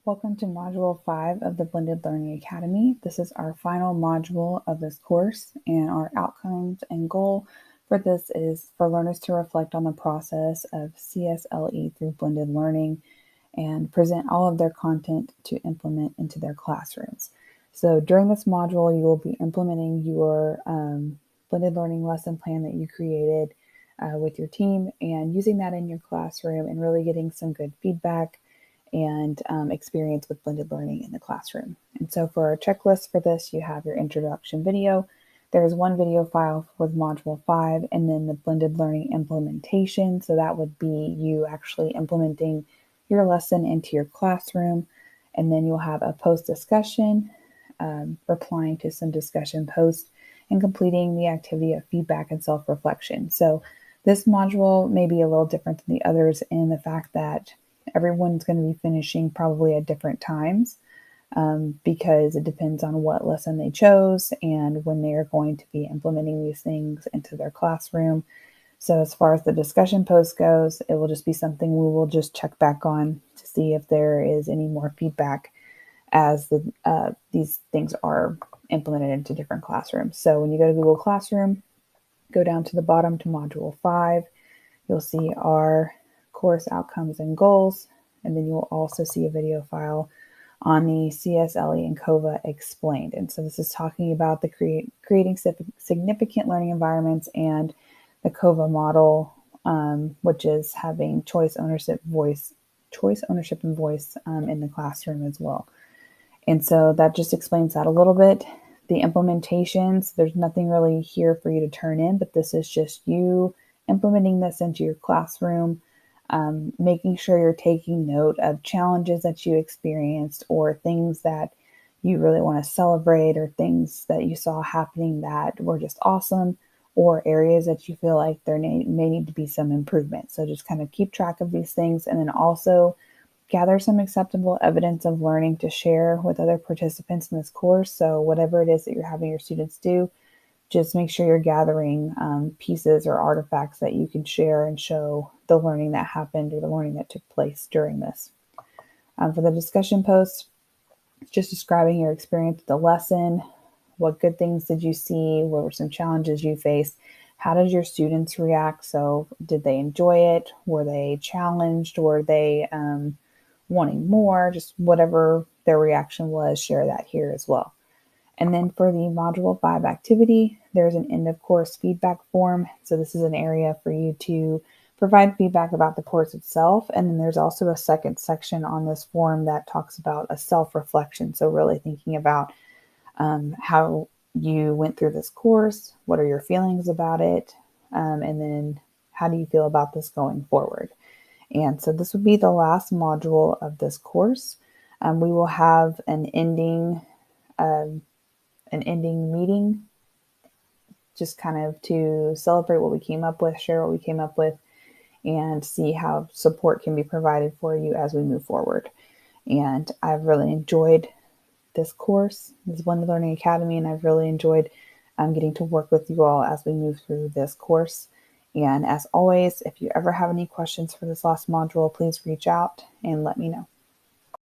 Welcome to Module 5 of the Blended Learning Academy. This is our final module of this course, and our outcomes and goal for this is for learners to reflect on the process of CSLE through blended learning and present all of their content to implement into their classrooms. So during this module, you will be implementing your blended learning lesson plan that you created with your team and using that in your classroom and really getting some good feedback and experience with blended learning in the classroom. And so for our checklist for this, you have your introduction video. There's one video file with Module 5 and then the blended learning implementation. So that would be you actually implementing your lesson into your classroom. And then you'll have a post discussion, replying to some discussion posts, and completing the activity of feedback and self-reflection. So this module may be a little different than the others in the fact that everyone's going to be finishing probably at different times because it depends on what lesson they chose and when they are going to be implementing these things into their classroom. So as far as the discussion post goes, it will just be something we will just check back on to see if there is any more feedback as these things are implemented into different classrooms. So when you go to Google Classroom, go down to the bottom to Module 5, you'll see our course outcomes and goals, and then you'll also see a video file on the CSLE and COVA explained. And so this is talking about the creating significant learning environments and the COVA model, which is having choice, ownership, and voice in the classroom as well. And so that just explains that a little bit. The implementations, there's nothing really here for you to turn in, but this is just you implementing this into your classroom, making sure you're taking note of challenges that you experienced or things that you really want to celebrate or things that you saw happening that were just awesome or areas that you feel like there may need to be some improvement. So just kind of keep track of these things and then also gather some acceptable evidence of learning to share with other participants in this course. So whatever it is that you're having your students do, just make sure you're gathering pieces or artifacts that you can share and show the learning that happened or the learning that took place during this. For the discussion post, just describing your experience with the lesson. What good things did you see? What were some challenges you faced? How did your students react? So did they enjoy it? Were they challenged? Were they wanting more? Just whatever their reaction was, share that here as well. And then for the Module 5 activity, there's an end of course feedback form. So this is an area for you to provide feedback about the course itself. And then there's also a second section on this form that talks about a self-reflection. So really thinking about how you went through this course, what are your feelings about it, and then how do you feel about this going forward. And so this would be the last module of this course. We will have an ending meeting just kind of to celebrate what we came up with, share what we came up with, and see how support can be provided for you as we move forward. And I've really enjoyed this course, this Blended Learning Academy, and I've really enjoyed getting to work with you all as we move through this course. And as always, if you ever have any questions for this last module, please reach out and let me know.